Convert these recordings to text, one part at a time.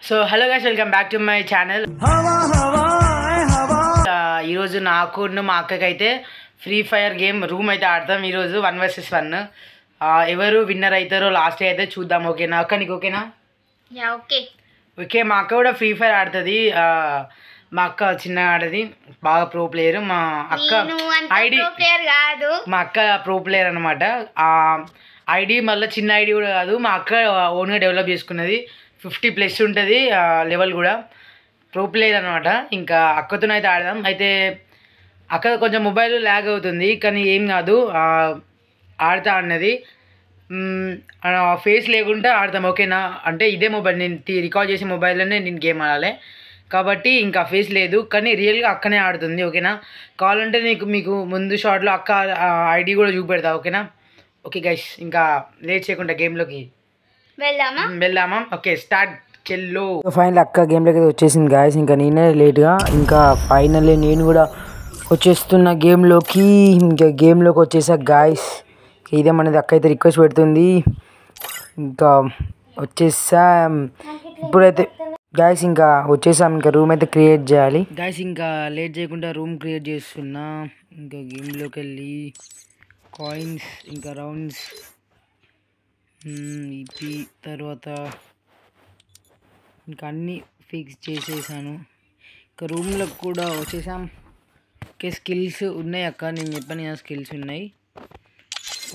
So hello guys, welcome back to my channel. ఈరోజు నాకు మా అక్కకైతే ఫ్రీ ఫైర్ గేమ్ రూమ్ అయితే ఆడతాం. ఈరోజు 1 vs 1. ఎవరు విన్నర్ అవుతారో లాస్ట్ అయితే చూద్దాం. ఓకేనా అక్క? నీకు ఓకేనా? ఓకే. మా అక్క కూడా ఫ్రీ ఫైర్ ఆడుతుంది. మా అక్క చిన్నగా ఆడది, బాగా ప్రో ప్లేయర్. మా అక్క ఐడి కాదు, మా అక్క ప్రో ప్లేయర్ అనమాట. ఐడి మళ్ళీ చిన్న ఐడి కూడా కాదు, మా అక్క ఓన్గా డెవలప్ చేసుకున్నది. 50+ ఉంటుంది లెవెల్ కూడా. ప్రో ప్లేయర్ అనమాట. ఇంకా అక్కతోనైతే ఆడదాం. అయితే అక్క కొంచెం మొబైల్ ల్యాగ్ అవుతుంది, కానీ ఏం కాదు, ఆడతా అన్నది. ఫేస్ లేకుండా ఆడతాం. ఓకేనా? అంటే ఇదే మొబైల్, నేను రికార్డ్ చేసే మొబైల్లోనే నేను గేమ్ ఆడాలి కాబట్టి ఇంకా ఫేస్ లేదు, కానీ రియల్గా అక్కనే ఆడుతుంది. ఓకేనా? కావాలంటే మీకు ముందు షాట్లో అక్క ఐడి కూడా చూపెడతా. ఓకేనా? ఓకే గైస్, ఇంకా లేట్ చేయకుండా గేమ్లోకి వెళ్దామా? ఓకే, స్టార్ట్ చెల్లు. ఫైనల్ అక్క గేమ్లోకి వచ్చేసింది గాయస్. ఇంకా నేనే లేట్గా, ఇంకా ఫైనల్లీ నేను కూడా వచ్చేస్తున్న గేమ్లోకి. ఇంకా గేమ్లోకి వచ్చేసా గాయస్. ఇదేమనేది అక్క అయితే రిక్వెస్ట్ పెడుతుంది. ఇంకా వచ్చేసా ఇప్పుడైతే గాయస్. ఇంకా వచ్చేసాం. ఇంకా రూమ్ అయితే క్రియేట్ చేయాలి గాయస్. ఇంకా లేట్ చేయకుండా రూమ్ క్రియేట్ చేస్తున్నా. ఇంకా గేమ్లోకి వెళ్ళి కాయిన్స్, ఇంకా రౌండ్స్, ఇపి తర్వాత ఇంకా అన్నీ ఫిక్స్ చేసేసాను. ఇంకా రూమ్లో కూడా వచ్చేసాం. ఓకే, స్కిల్స్ ఉన్నాయి అక్క, నేను చెప్పాను కదా స్కిల్స్ ఉన్నాయి.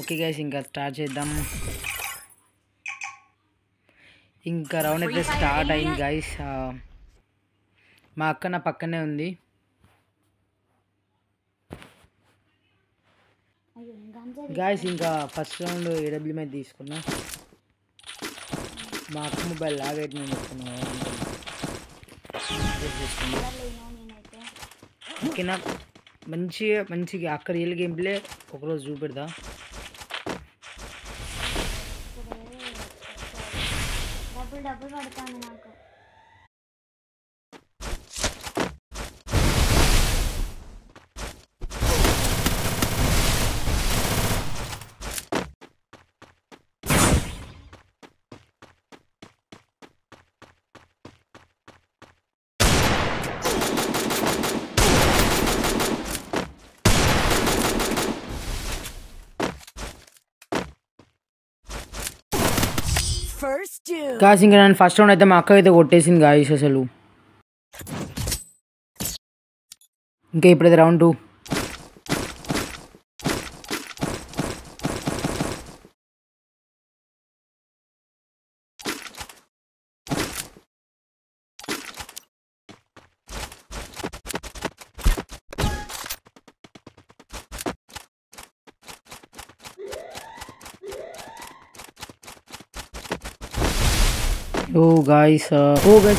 ఓకే గైస్, ఇంకా స్టార్ట్ చేద్దాం. ఇంకా రౌండ్ అయితే స్టార్ట్ అయింది గైస్. మా అక్క నా పక్కనే ఉంది. గాయస్, ఇంకా ఫస్ట్ రౌండ్ ఏడబ్ల్యూ మీద తీసుకున్నా. మా అక్క మొబైల్ లాగ్ అయితే నేను చెప్తున్నా. ఓకేనా? మంచిగా అక్క రియల్ గేమ్ ప్లే ఒకరోజు చూపెడతా. డబ్బులు పడతాను నాకు. గాయస్, ఇంకా నేను ఫస్ట్ రౌండ్ అయితే మా అక్క అయితే కొట్టేసింది గాయస్ అసలు. ఇంకా ఇప్పుడైతే రౌండ్ 2. ఓ గాయస్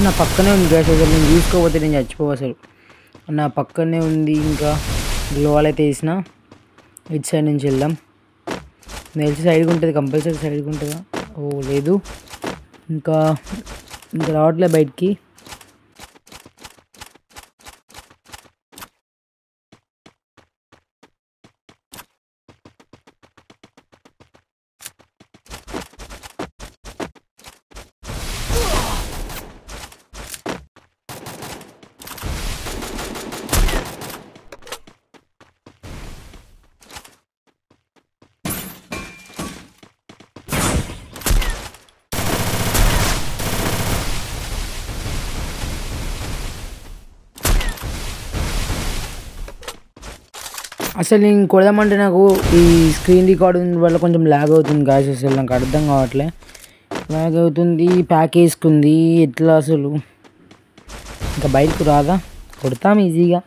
నా పక్కనే ఉంది గాయస్. అసలు నేను చూసుకోకపోతే నేను చచ్చిపోవు అసలు. నా పక్కనే ఉంది. ఇంకా గ్లోవాల్ అయితే వేసిన. ఇటు సైడ్ నుంచి వెళ్దాం. తెలిసి సైడ్గా ఉంటుంది, కంపల్సరీ సైడ్గా ఉంటుందా? ఓ లేదు, ఇంకా రావట్లే బయటికి. అసలు నేను కొడదామంటే నాకు ఈ స్క్రీన్ రికార్డింగ్ వల్ల కొంచెం ల్యాగ్ అవుతుంది గాయస్. అసలు నాకు అర్థం కావట్లే, ల్యాగ్ అవుతుంది. ప్యాక్ వేసుకుంది ఎట్లా అసలు? ఇంకా బయటకు రాదా? కొడతాం ఈజీగా.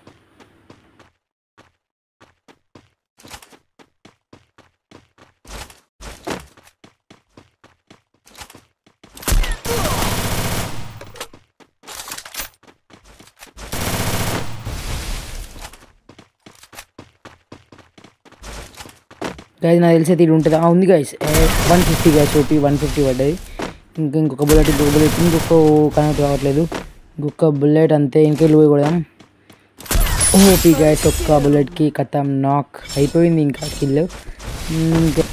గైస్ నాకు తెలిసి ఇది ఉంటుంది. ఉంది గైస్, 150 గైస్. ఓపీ 150 పడ్డది. ఇంకొక బుల్లెట్ ఇంకొక కనెక్ట్ కావట్లేదు. ఇంకొక బుల్లెట్ అంతే. ఇంకెళ్ళి పోయి కొడదాం. ఓపీ గైస్, ఒక్క బుల్లెట్కి కథం నాక్ అయిపోయింది. ఇంకా కిల్. ఇంకా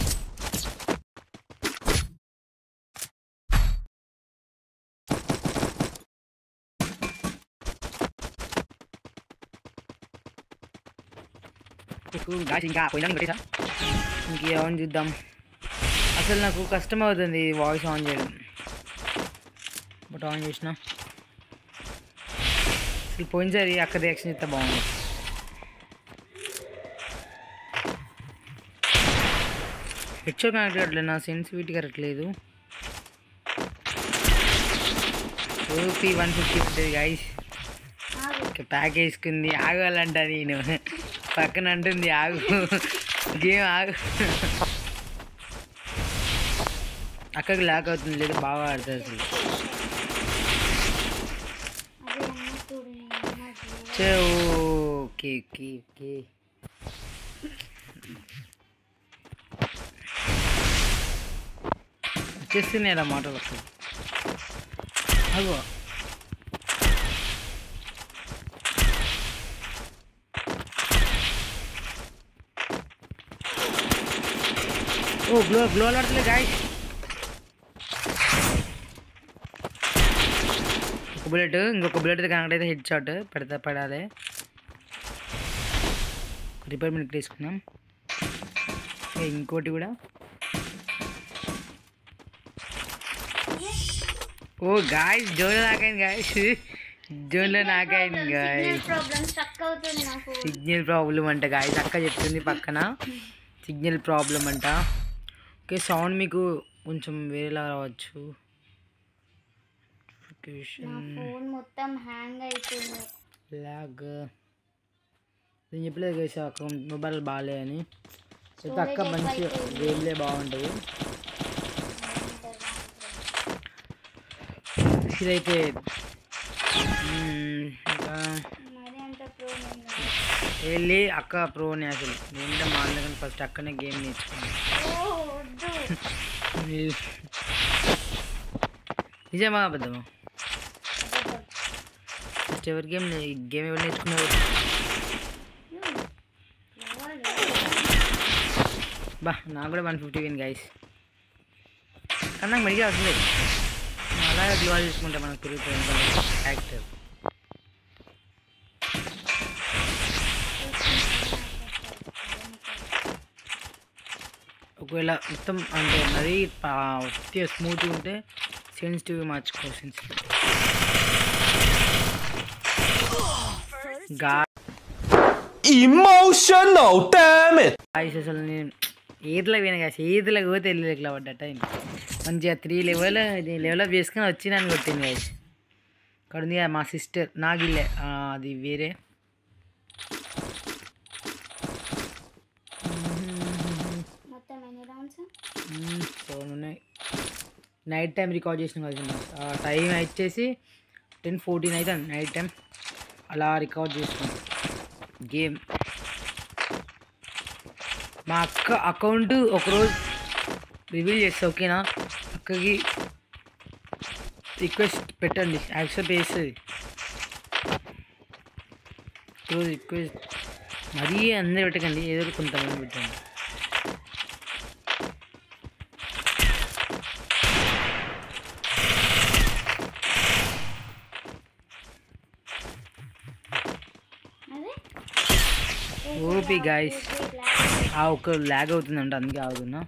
గాయస్ ఇంకా పోయినా ఇంకొక ఇంకేమని చూద్దాం. అసలు నాకు కష్టం అవుతుంది వాయిస్ ఆన్ చేయడం, బట్ ఆన్ చేసిన. అసలు పోయినసారి అక్క రియాక్షన్ ఇస్తే బాగుంది. హెడ్షాట్ కనెక్ట్ కావట్లేదు, నా సెన్సిటివిటీ కరెక్ట్ లేదు. ఓపీ 150 ఉంటుంది గాయస్. ప్యాక్ వేసుకుంది, ఆగాలంట నేను పక్కన అంటుంది ఆగు గేమ్ ఆగు. అక్కడికి లాక్ అవుతుంది, లేదు బాగా ఆడుతుంది అసలు. ఓకే ఓకే ఓకే వచ్చేస్తున్నాయి ఇలా మాటలు అక్కడ. అగో ఓ గ్లో ఆడుతుంది గాయస్. ఒక బుల్లెట్, ఇంకొక బుల్లెట్ కనెక్ట్ అయితే హెడ్ షాట్ పడాలి. రిపేర్మెంట్ తీసుకున్నాం. ఇంకోటి కూడా. ఓ గాయస్ జోన్లో నాకైంది గాయస్, జోన్లో నాకైంది గాయస్. సిగ్నల్ ప్రాబ్లం అంట గాయస్, అక్క చెప్తుంది పక్కన సిగ్నల్ ప్రాబ్లం అంట. ఓకే సౌండ్ మీకు కొంచెం వేరేలా రావచ్చు. లాగ్ నేను చెప్పలేదు గైస్ అక్క మొబైల్ బాగాలే అని. అయితే అక్క మంచి గేమ్లే బాగుంటుంది. ఇదైతే ఇంకా వెళ్ళి అక్క ప్రోని అసలు నేను మాట్లాడగానే ఫస్ట్ అక్కనే గేమ్ నేర్చుకున్నాను. నిజమా అబద్ధమా? ఫస్ట్ ఎవరి గేమ్ ఎవరు నేర్చుకున్నారు? బా నాకు కూడా 150 విన్ గైస్. కానీ నాకు మెడిగా వస్తుంది, అలాగే గ్లోవల్ తీసుకుంటే మనకు తిరుగుతుంది యాక్టర్. ఒకవేళ మొత్తం అంటే మరీ స్మూత్గా ఉంటే సెన్సిటివ్ మార్చుకో. Sensitive emotional damage guys. అసలు నేను ఏదిలో పోయినా గాయస్, ఏదిలో పోతే వెళ్ళి ఎట్లా పడ్డట మంచిగా 3 లెవెల్ అప్ చేసుకుని వచ్చి నన్ను కొట్టింది గాయస్. ఇక్కడ ఉంది మా సిస్టర్ నాగిల్లే, అది వేరే. నైట్ టైం రికార్డ్ చేసిన కదా, టైం వచ్చేసి 10:14 అయితే నైట్ టైం అలా రికార్డ్ చేసుకున్నాం గేమ్. మా అక్క అకౌంట్ ఒకరోజు రివీల్ చేస్తా ఓకేనా. అక్కకి రిక్వెస్ట్ పెట్టండి, యాక్సెప్ట్ చేస్తుంది. ఈరోజు రిక్వెస్ట్ మరీ అందరూ పెట్టకండి, ఏదో కొంతమంది పెట్టండి. OP guys. ఒక ల్యాగ్ అవుతుందంట అందుకే ఆగుతున్నా.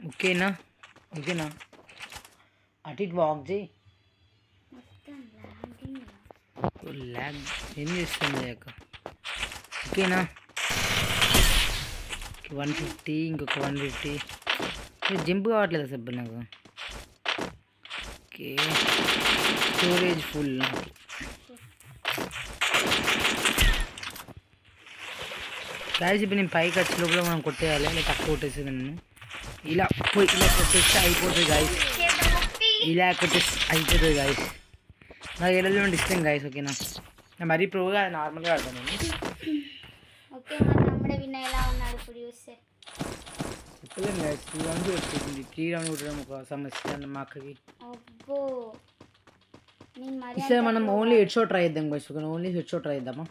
ఓకేనా ఓకేనా అటు ఇటు వాక్ చేయి. ల్యాగ్ ఏం చేస్తుంది లేక. ఓకేనా 150 ఇంకొక 150. జంప్ కావట్లేదు అసలు నాకు. ఓకే స్టోరేజ్ ఫుల్ నాకు. గాయస్ ఇప్పుడు నేను పైకి వచ్చే లోపల మనం కొట్టేయాలి, ఇలా తక్కువ కొట్టేసేది. నేను ఇలా పోయి ఇలా కొట్టేస్తే అయిపోతుంది గాయస్, ఇలా కొట్టేస్తే అయిపోతుంది గాయస్. నాకు ఎలా ఇష్టం గాయస్. ఓకేనా నేను మరీ ప్రోగా నార్మల్గా ఆడతాను నేను. చెప్పలేము గాయస్, 3 రౌండ్స్ వచ్చేసింది. 3 రౌండ్ కొట్టడం ఒక సమస్య మా అక్కకి. ఈసారి మనం ఓన్లీ హెడ్ షాట్ ట్రై చేద్దాం guys. Only head shot try చేద్దామా?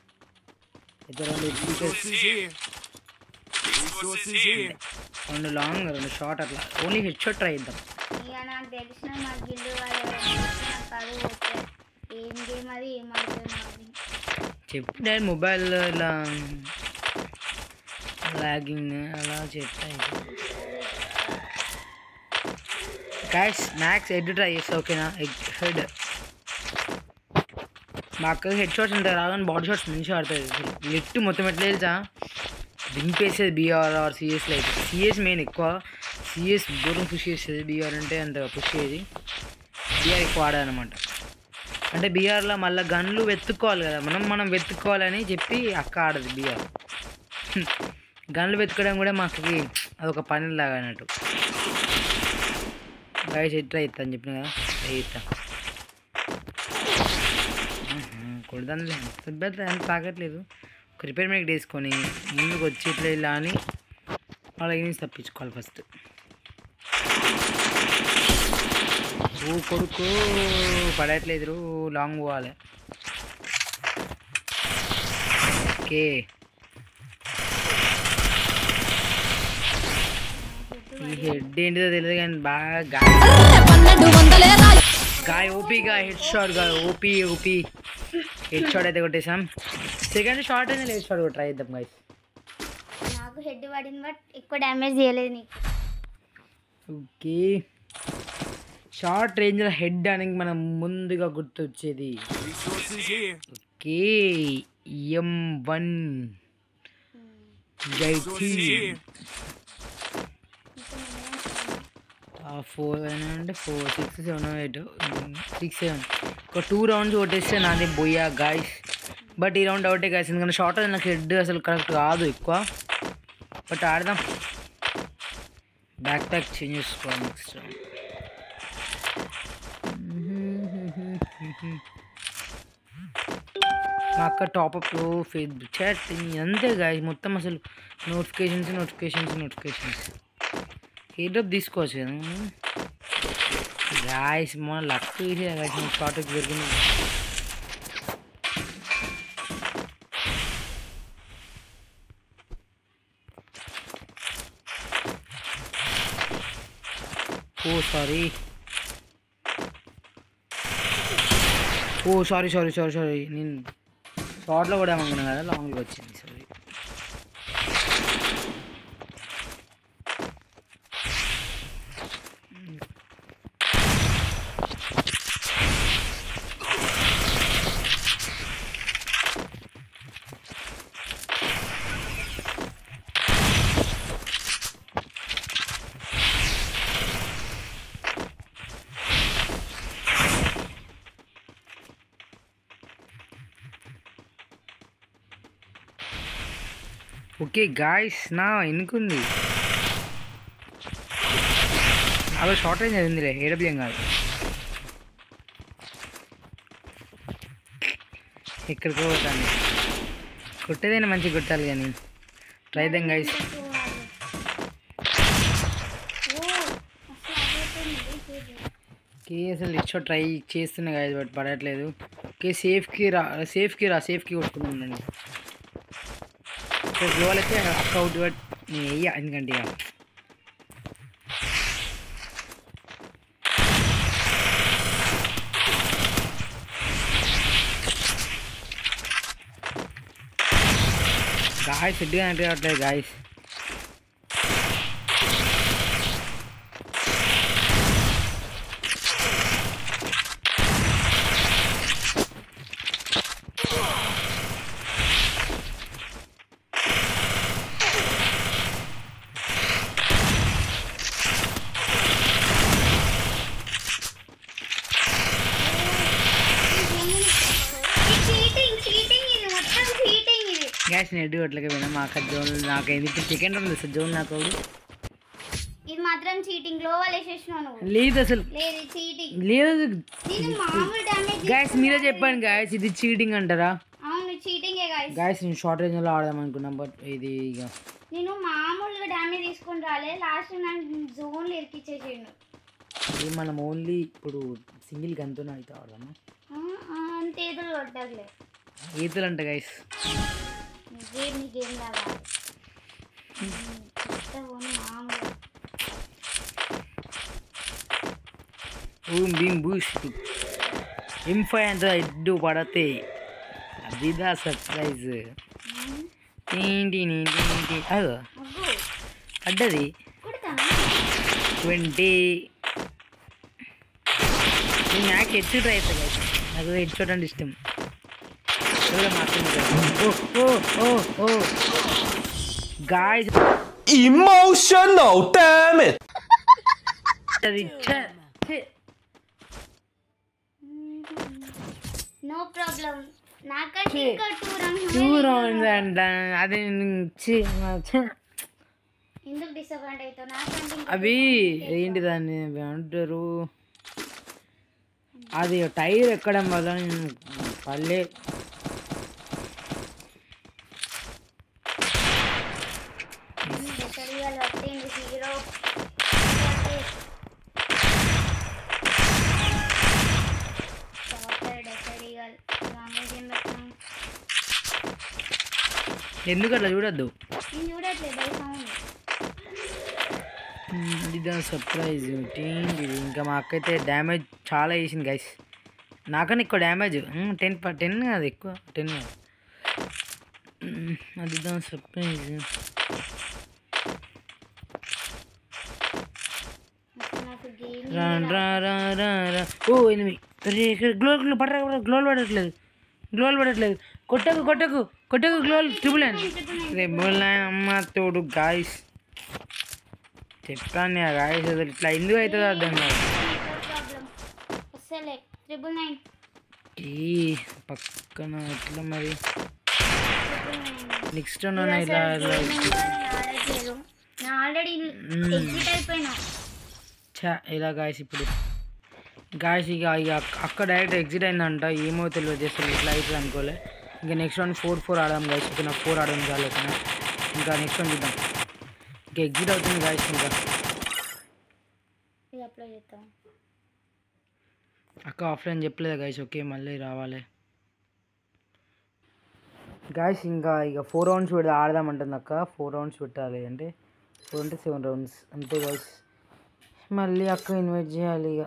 రెండు లాంగ్ 2 షార్ట్ అట్లా ఓన్లీ హెడ్ షాట్ ట్రై చేద్దాం. ఏం గేమ్ అది ఏం ఆడుతున్నావు చెప్పు డాడీ మొబైల్ ఇలా లాగింగ్ అలా చెప్తాయి గైస్ మ్యాక్స్ హెడ్ ట్రై చేస్తా ఓకేనా హెడ్ మా అక్కకి హెడ్ షాట్స్ ఉంటాయి రాగానే బాడీ షాట్స్ మంచిగా ఆడుతుంది నెట్ మొత్తం ఎట్లా తెలుసా దింపేసేది బీఆర్ ఆర్ సిఎస్లో అయితే సిఎస్ మెయిన్ ఎక్కువ సిఎస్ దూరం పుష్ చేసేది బీఆర్ అంటే అంత పుష్ చేసేది బీఆర్ ఎక్కువ ఆడాలన్నమాట అంటే బీఆర్లో మళ్ళీ గన్లు వెతుక్కోవాలి కదా మనం వెతుక్కోవాలని చెప్పి అక్క ఆడదు బీఆర్ గన్లు వెతుకోవడం కూడా మా అక్కకి అదొక పనిలాగా అన్నట్టు గైస్ ఎట్లా ఇస్తా అని చెప్పిన కదా ఇస్తా కొడదానులే ఎంత తాగట్లేదు ఒక రిపేర్ మేక్ వేసుకొని ముందుకు వచ్చి ఇట్లా ఇలా అని వాళ్ళ ఇన్ని తప్పించుకోవాలి ఫస్ట్ ఓ కొడుకు పడట్లేదు లాంగ్ పోవాలి ఓకే ఈ హెడ్ ఏంటిదో తెలియదు కానీ బాగా గాయ ఓపీగా హెడ్ షాట్ గా ఓపీ హెడ్ షాట్ అయితే కొట్టేసాం సెకండ్ షాట్ అయితే హెడ్ షాట్ ట్రై చేద్దాం గైస్ నాకు హెడ్ పడింది బట్ ఎక్కువ డ్యామేజ్ చేయలేదు నీకు ఓకే షార్ట్ రేంజ్లో హెడ్ అనేది మనం ముందుగా గుర్తొచ్చేది ఓకే M1 4 అంటే 4 6 7 8 6 7 ఒక 2 రౌండ్స్ కొట్టేస్తే నాది బోయా గాయస్ బట్ ఈ రౌండ్ అవుటే గాయస్ ఎందుకంటే షార్ట్ నాకు హెడ్ అసలు కరెక్ట్ కాదు ఎక్కువ బట్ ఆడదాం బ్యాక్ ప్యాక్ చేంజ్ చేసుకోవాలి నెక్స్ట్ మా అక్క టాప్అప్ ఫేస్బుక్ చాట్ అంతే గాయస్ మొత్తం అసలు నోటిఫికేషన్స్ హెడ్ తీసుకోవచ్చు కదా గాయస్ మన లక్ గాయస్ షార్ట్ జరిగింది ఓ సారీ నేను షార్ట్లో కూడా ఏమనుకున్నాను కదా లాంగ్లో వచ్చింది సారీ ఓకే గాయస్ నా ఎన్నుకుంది అలా షార్ట్ రేంజ్ అయిందిలే ఏడబ్ల్యూఎం కాదు ఎక్కడికో పోతాను కొట్టేదైనా మంచిగా కొట్టాలి కానీ ట్రై దెన్ గైస్ ఓకే అసలు ఇచ్చో ట్రై చేస్తున్నా గైస్ బట్ పడట్లేదు ఓకే సేఫ్కి కొట్టుకున్నానండి గ్లోవల్ అయితే అక్క అవుట్ బట్ నేను వెయ్యా ఎందుకంటే ఇక గాయస్ సెడ్గా ఎంట్రీ అవ్వట్లేదు గాయస్ గ్యాస్ నెడ్ అట్లాగే పోయినా మాకు జోన్ నాకు ఎందుకు సెకండ్ ఉంది సార్ జోన్ నాకు ఇది మాత్రం చీటింగ్ లో వేసేసినాను లేదు అసలు లేదు చీటింగ్ లేదు నేను మామూలు డ్యామేజ్ గ్యాస్ మీరే చెప్పండి గ్యాస్ ఇది చీటింగ్ అంటారా అవును చీటింగే గైస్ గ్యాస్ నేను షార్ట్ రేంజ్లో ఆడదాం అనుకున్నాం బట్ ఇది ఇక నేను మామూలుగా డ్యామేజ్ తీసుకొని రాలే లాస్ట్ నన్ను జోన్లో ఇరికిచ్చేసిండు ఇది మనం ఓన్లీ ఇప్పుడు సింగిల్ గన్తో అయితే ఆడదాము అంత ఏదో కొట్టదులే ఈతలు అంట గైస్ గేమ్ రావాలి మామూలు బూమ్ బీమ్ బూస్ట్ ఇంఫై అంత ఎడ్డు పడతే అదిదా సర్ప్రైజ్ ఏంటి అదో అబ్బో పడ్డది కొడతానా 20 నేను నాకు హెడ్ షూట్ అవుతుంది కదా నాకు హెడ్ షూట్ అంటే ఇష్టం ఓ గాయస్ Emotional, damn it! అది నో ప్రాబ్లం నాకంటే ఇంకా 2 టూ రౌండ్స్ రౌండ్స్ అంట అది ఎందుకు డిసప్పాయింట్ అవుతావు నాకంటే ఇంకా అవి ఏంటి దాన్ని అంటారు అది టైర్ ఎక్కడం వల్ల పల్లె బెసరియాలు వచ్చింది హీరో డెసరియాల్ లాంగ్వేజ్ ఏం పెట్టాం ఎందుకు అట్లా చూడద్దు నేను చూడట్లేదు బై సౌండ్ ఇదా సర్ప్రైజ్ ఏంటి ఇంకా మా అక్క అయితే డ్యామేజ్ చాలా వేసింది గైస్ నాకన్నా ఎక్కువ డ్యామేజ్ 10 కాదు ఎక్కువ 10 కాదు అదిదా సర్ప్రైజ్ నాకు గేమ్ రా రా రా రా రా ఓ ఎనిమి గ్లోల్ పడట్లేదు కొట్టకు గ్లోల్ ట్రిపుల్ నైన్ అమ్మ తోడు గాయస్ చెప్పాను గాయస్ అసలు ఇట్లా ఎందుకు అవుతుందో అర్థం కాదు ప్రాబ్లం అసలే 999 ఈ పక్కన ఎట్లా మరి నెక్స్ట్ ఇలా ఆల్రెడీ ఎగ్జిట్ అయిపోయినా ఇలా గాయస్ ఇప్పుడు గాయస్ ఇక అక్క డైరెక్ట్ ఎగ్జిట్ అయిందంట ఏమో తెలియదు చేస్తారు ఇట్లా అవుతుంది అనుకోలే ఇంకా నెక్స్ట్ రౌండ్ 4-4 ఆడాం గాయస్ ఇక నాకు 4 ఆడడం చాలు ఇంకా నెక్స్ట్ రౌండ్ చూద్దాం ఇంకా ఎగ్జిట్ అవుతుంది గాయస్ ఇంకా ఇది అప్లై చేస్తాం అక్క ఆఫ్లైన్ చెప్పలేదు గాయస్ ఓకే మళ్ళీ రావాలి గాయస్ ఇంకా ఇక 4 రౌండ్స్ ఆడదామంటుంది అక్క 4 రౌండ్స్ పెట్టాలి అంటే 4 అంటే 7 రౌండ్స్ అంతే గాయస్ మళ్ళీ అక్క ఇన్వైట్ చేయాలి ఇక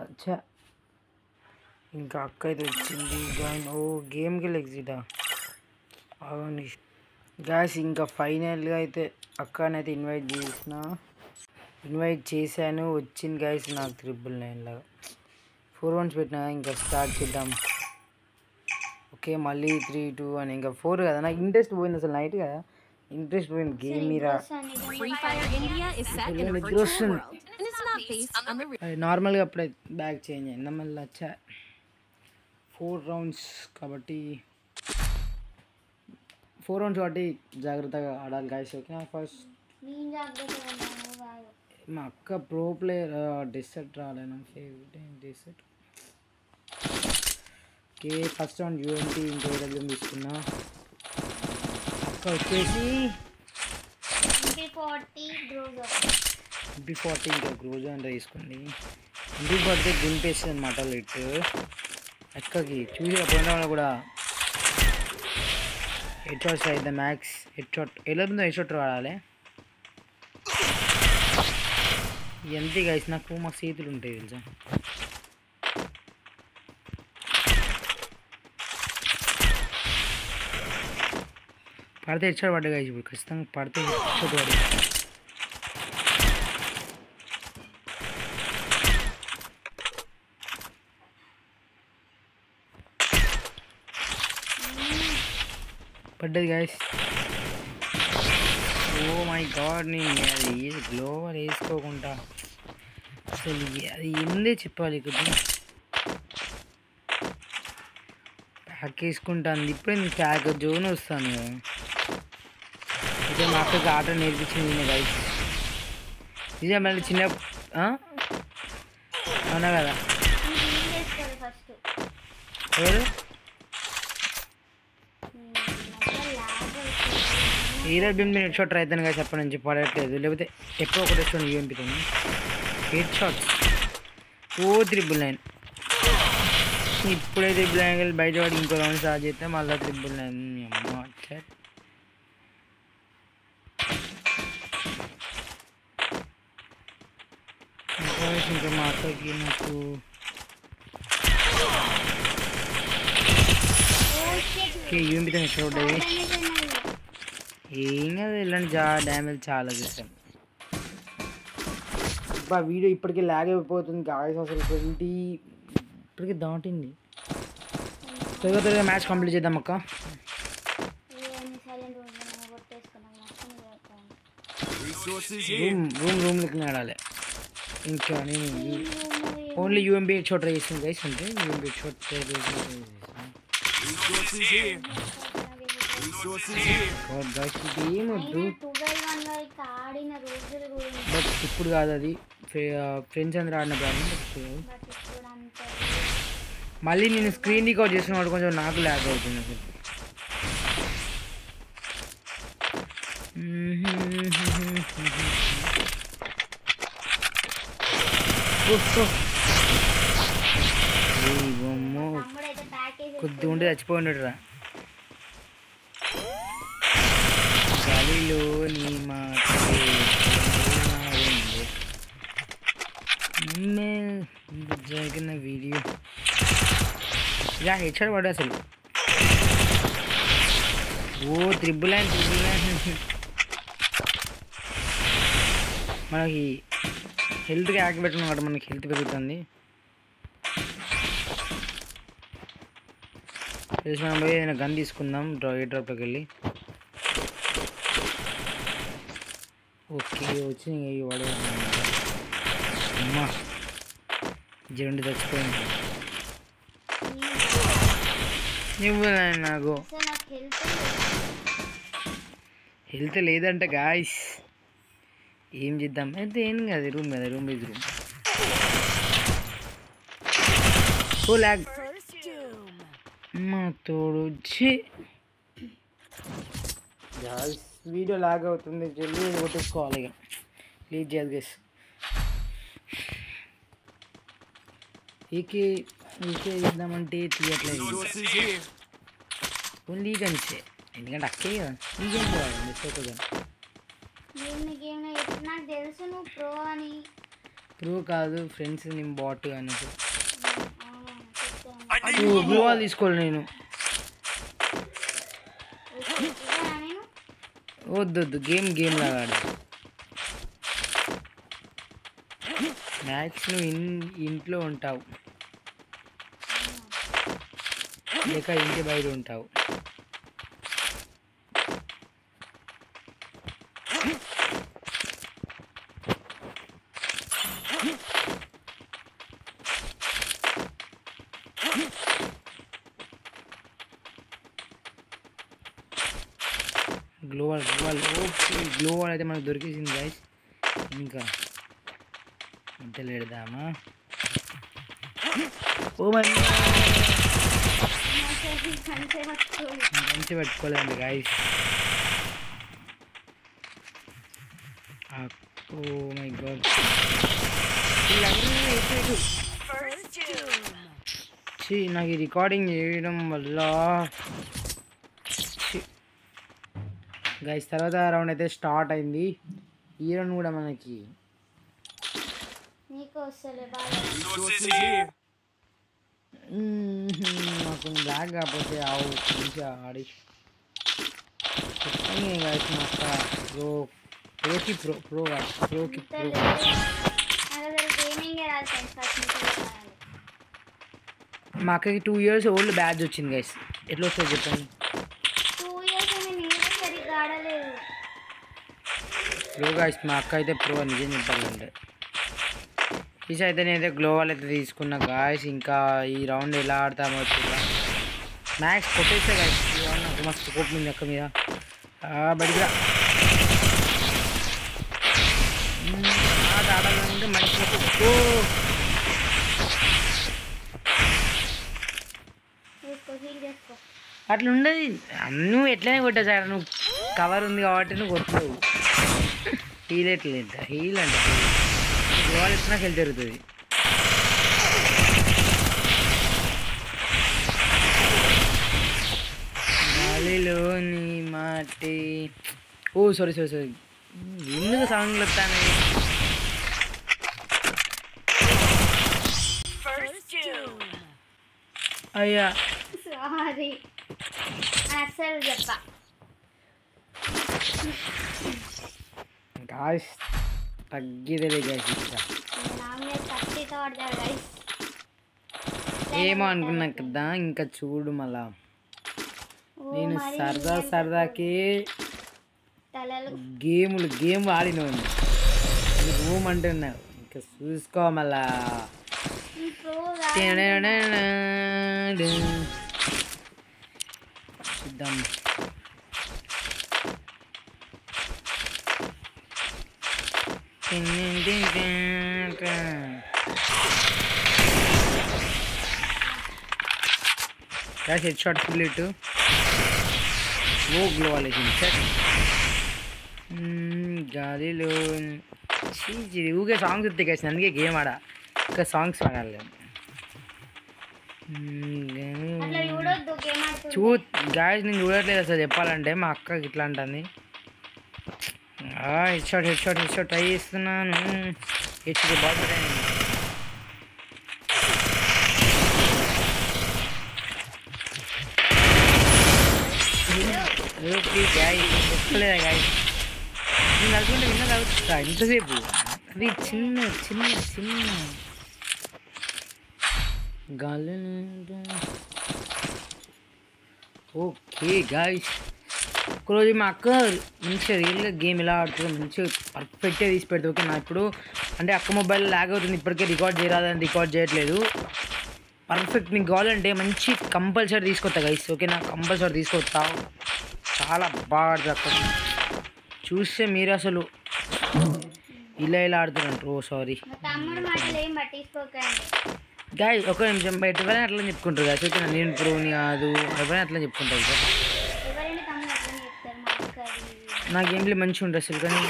ఇంకా అక్క అయితే వచ్చింది జాయిన్ ఓ గేమ్కి వెళ్ళి ఎగ్జిటా అవును గాయస్ ఇంకా ఫైనల్గా అయితే అక్కనైతే ఇన్వైట్ చేశాను వచ్చింది గాయస్ నాకు 999 లాగా 4 రౌండ్స్ పెట్టినా ఇంకా స్టార్ట్ చేద్దాం ఓకే మళ్ళీ 3-2 అని ఇంకా 4 కదా నాకు ఇంట్రెస్ట్ పోయింది అసలు నైట్ కదా ఇంట్రెస్ట్ పోయింది గేమ్ మీద నిద్ర వస్తుంది నార్మల్గా అప్పుడే బ్యాగ్ చేంజ్ అయిందా మళ్ళీ వచ్చా 4 రౌండ్స్ కాబట్టి 4 రౌండ్స్ కాబట్టి జాగ్రత్తగా ఆడాలి గాయస్ ఓకే ఫస్ట్ మా అక్క ప్రో ప్లేయర్ డెసర్ట్ రాలేను favourite dessert okay first round UMT ఇంకా ఏడబ్ల్యూఎం తీసుకున్నా అక్క వచ్చేసి MP40 ఇంకా గ్రోజో అంటే తీసుకుంది MP40 దింపేస్తుంది అనమాట లైట్ అక్కకి చూసి పోయిన వాళ్ళు కూడా హెడ్ షాట్స్ అయితే మ్యాక్స్ హెడ్ షాట్ ఎలా ఉందో హెడ్ షాట్ వాడాలి ఎంత గైస్ నాకు మా చేతులు ఉంటాయి తెలుసా పడితే హెడ్ షాట్ పడ్డా గైస్ ఇప్పుడు ఖచ్చితంగా పడితే హెడ్ షాట్ పడి పడ్డది గాయస్ ఓ మై గాడ్ నేను అది గ్లోవర్ వేసుకోకుండా అసలు అది ఏందే చెప్పాలి ఇక్కడ ప్యాక్ వేసుకుంటాను ఇప్పుడే నేను ప్యాక్ జోన్ వస్తాను కదా ఇదే మా అక్కకి ఆట నేర్పించింది నేను గాయస్ నిజం మళ్ళీ చిన్న అవునా కదా ఎవరు హీరో బిన్ హెడ్ షాట్ రైతాను కదా చెప్పండి నుంచి పడట్లేదు లేకపోతే ఎప్పుడో ఒకటి వస్తుంది యూఎంపీతో హెడ్ షాట్స్ ఓ 999 ఇప్పుడే 999 బయట వాడి ఇంకో రౌండ్ స్టార్ట్ చేస్తే మళ్ళీ 999 అమ్మ వచ్చారు ఇంకా మా అక్కకి నాకు ఓకే యూఎంపీతో ఎక్కడ ఉంటుంది ఏం కాదు ఇలాంటి డ్యామేజ్ చాలా చేశాను వీడియో ఇప్పటికీ లాగ్ అయిపోతుంది గాయస్ అసలు 20 ఇప్పటికీ దాటింది త్వరగా మ్యాచ్ కంప్లీట్ చేద్దాం అక్క రూమ్ లెక్క ఆడాలి ఇంకా నేను ఓన్లీ యూఎంబీ హెడ్ షాట్ ట్రై చేసాను గైస్ అంటే యూఎంబీ హెడ్ షాట్ ట్రై చేసాను ఏమొద్దు బట్ ఇప్పుడు కాదు అది ఫ్రెండ్స్ అందరూ ఆడినప్పుడు మళ్ళీ నేను స్క్రీన్ రికార్డ్ చేస్తున్నప్పుడు కొంచెం నాకు ల్యాగ్ అవుతుంది అసలు కొద్దిగా ఉంటే చచ్చిపోయినట్టు రా గాలిలో నీ మాట జరిగిన వీడియో ఇలా హెడ్ షాట్ పడ్డా అసలు ఓ త్రిబుల్ లైన్ మనకి హెల్త్కి యాక్టివేట్ ఉన్నమాట మనకి హెల్త్ పెరుగుతుంది తెలిసి మనం పోయి ఏదైనా గన్ తీసుకుందాం డ్రాప్లోకి వెళ్ళి ఓకే వచ్చి వాడు అమ్మా జండు చచ్చిపోయింది ఇవ్వలేదు నాకు హెల్త్ లేదంటే గాయస్ ఏం చేద్దాం అయితే ఏం కాదు రూమ్ కదా రూమ్ ఇది రూమ్ ఓ లాగ్ మా తోడు గాయస్ వీడియో లాగ్ అవుతుంది జల్దీ కొట్టేసుకోవాలి ఇక ప్లీజ్ చేయాలి గైస్ ఈకే ఇద్దామంటే తీయట్లేదు ఓన్లీ గనిసే ఎందుకంటే అక్కే కదా ఈ గేమ్ పోవాలి మిస్ అవుతుంది నాకు తెలుసు నువ్వు ప్రో అని ప్రో కాదు ఫ్రెండ్స్ నేను బాట్ అని బ్లూ వాల్ తీసుకోవాలి నేను వద్దు గేమ్ లాగా ఆడు మ్యాక్స్ నువ్వు ఇంట్లో ఉంటావు లేక ఇంటి బయట ఉంటావు గ్లోవల్ ఓకే గ్లోవల్ అయితే మనకు దొరికేసింది గైస్ ఇంకా ఇంటలు పెడదామా ఓ మై మంచి పెట్టుకోలేండి గైస్ ఓ మై గాడ్ నాకు ఈ రికార్డింగ్ చేయడం వల్ల గైస్ తర్వాత రౌండ్ అయితే స్టార్ట్ అయింది ఈ రౌండ్ కూడా మనకి నాకు బ్లాక్ కాకపోతే ఆవు మంచిగా ఆడి గైస్ మా ప్రోకి ప్రోకి మా అక్కకి 2 years ఓల్డ్ బ్యాడ్జ్ వచ్చింది గైస్ ఎట్లా వస్తుంది చెప్పండి ప్రో గైస్ మా అక్క అయితే ప్రో నిజం చెప్పాలంటే ఈసారి అయితే నేనైతే గ్లోవల్ అయితే తీసుకున్నా గాయస్ ఇంకా ఈ రౌండ్ ఎలా ఆడతామో చూద్దాం మ్యాక్స్ కొట్టేస్తే గాయస్ నాకు మస్తు కోపం ఉంది అక్క మీద బడిగా ఆడాలంటే మంచి అట్లా ఉండదు నువ్వు ఎట్లనే కొట్టా సార్ నువ్వు కవర్ ఉంది కాబట్టి నువ్వు కొట్టవు హీల్ ఎట్లేదు హీల్ అంటే గ్లోవల్ ఇచ్చినా హెల్త్ జరుగుతుంది గాలిలోని మాటే ఓ సారీ ఎందుకు సౌండ్లు వస్తాను అయ్యా అసలు చెప్ప గాయస్ తగ్గిదే గాయస్ ఇంకా కత్తితో పడతాడు గైస్. ఏమో అనుకున్నా కదా, ఇంకా చూడు మళ్ళా నేను మరి సరదాకే తలలు గేమ్ ఆడినోండి రూమ్ అంటున్నావు ఇంకా చూసుకో మళ్ళా. చూద్దాం హెడ్ షాట్ ఫుల్ ఇటు గ్లో గాలిలో ఊగే సాంగ్స్ వస్తాయి కదా, అందుకే గేమ్ ఆడ ఇంకా సాంగ్స్ ఆడాలి. గాయస్ నేను చూడట్లేదు అసలు చెప్పాలంటే, మా అక్కకి ఇట్లా అంటుంది. హెడ్ షాట్ ట్రై చేస్తున్నాను. హెచ్కి బాగా చెప్పలేదా గాయస్, నేను అనుకుంటే విన్నది అవుతా ఇంతసేపు. అది చిన్న చిన్న చిన్న గాలి. ఓకే గాయస్, ఒకరోజు మా అక్క మంచిగా రియల్గా గేమ్ ఎలా ఆడుతుందో మంచిగా పర్ఫెక్ట్గా తీసి పెడుతుంది. ఓకే నా ఇప్పుడు అంటే అక్క మొబైల్ లాగ్ అవుతుంది, ఇప్పటికే రికార్డ్ చేయరాదని రికార్డ్ చేయట్లేదు. పర్ఫెక్ట్ నీకు కావాలంటే మంచి కంపల్సరీ తీసుకొస్తా గైస్. ఓకే నా కంపల్సరీ తీసుకొస్తా, చాలా బాగా ఆడుతుంది అక్క. చూస్తే మీరు అసలు ఇలా ఆడుతున్నారు. ఓ సారీ గాయస్, ఒక నిమిషం బయట ఎవరైనా అట్లా చెప్పుకుంటారు గాయస్. ఓకే నేను ప్రోని కాదు, ఎవరైనా అట్లా చెప్పుకుంటారు సార్. నా గేమ్లో మంచిగా ఉంటుంది అసలు. కానీ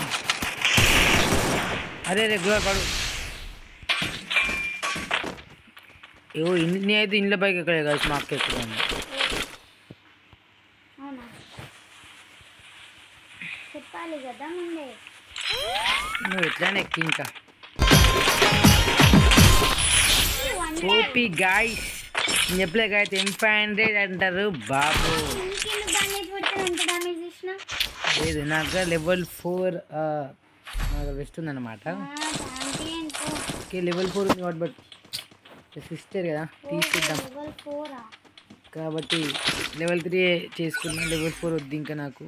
అరే రెగ్యులర్ పడు ఏవో నేనైతే ఇంట్లో పైకి ఎక్కడే కాదు, మా అక్క ఎక్కువ చెప్పాలి కదా ముందే. నువ్వు ఎట్లానే ఎక్కి ఇంకా ఓపీ గాయస్. నేను చెప్పలే గాయస్ M500 అంటారు బాబు. లేదు నాకు లెవెల్ 4 నాకు బెస్ట్ ఉందన్నమాట. ఓకే లెవెల్ 4 ఉంది కాబట్టి, బట్ సిస్టర్ కదా తీసిద్దాం కాబట్టి లెవెల్ 3 చేసుకున్నా. లెవెల్ 4 వద్దు ఇంకా నాకు,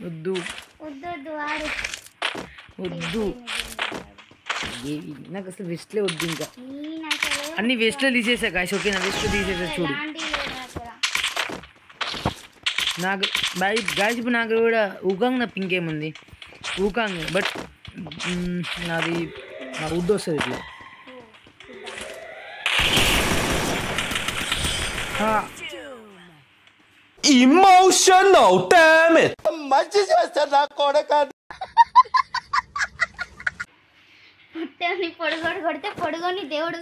వద్దు నాకు అసలు వెస్ట్లే వద్దు ఇంకా. అన్ని వెస్ట్లో తీసేసా గాయస్. ఓకే నా వెస్ట్లో తీసేసా చూడు. నాకు గాయస్ ఇప్పుడు నాకు కూడా ఊకాంగ్ నా పింక్ ఏముంది ఊకాంగ్, బట్ నాది నా వుడ్ వస్తుంది ఇట్లా. Emotional damn it. మంచి చేస్తాడు నా కొడక. పొడుగోడు కొడితే పొడుగోని దేవుడు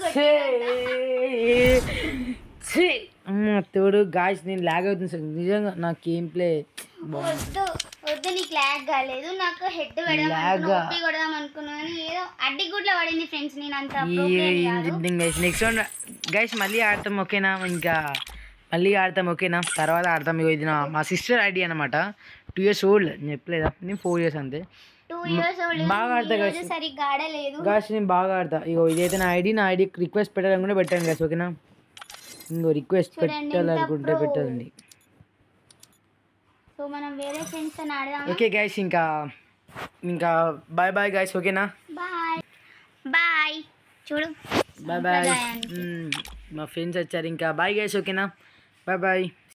తోడు గాయస్. నేను లాగ్ అవుతుంది సార్ నిజంగా, నాకు గేమ్ ప్లే వద్దు నీకు లాగ్ కాలేదు, నాకు హెడ్ కొడదాం అనుకున్నాను, ఏదో అడ్డి గుడ్లో పడింది ఫ్రెండ్స్. నేను అంత నెక్స్ట్ రౌండ్ గైస్ మళ్ళీ ఆడతాం ఓకేనా, ఇంకా మళ్ళీ ఆడతాం ఓకేనా, తర్వాత ఆడతాం. ఇది మా సిస్టర్ ఐడి అనమాట, 2 years old. నేను చెప్పలేదా, నేను 4 years అంతే. 2 years old బాగా ఆడతా గాయస్, సరిగ్గా ఆడలేదు గాయస్ నేను బాగా ఆడతా. ఇగో ఇదైతే నా ఐడి రిక్వెస్ట్ పెట్టాలనుకుంటే పెట్టండి గాయస్ ఓకేనా. ఇంకో రిక్వెస్ట్ పెట్టాలనుకుంటే పెట్టండి. సో మనం వేరే ఫ్రెండ్స్ తో ఆడదాం. ఓకే గైస్ ఇంకా బాయ్ బాయ్ గైస్ ఓకేనా. బాయ్ చూడు బాయ్ బాయ్. మా ఫ్రెండ్స్ వచ్చారు ఇంకా బాయ్ గైస్ ఓకేనా. Bye bye.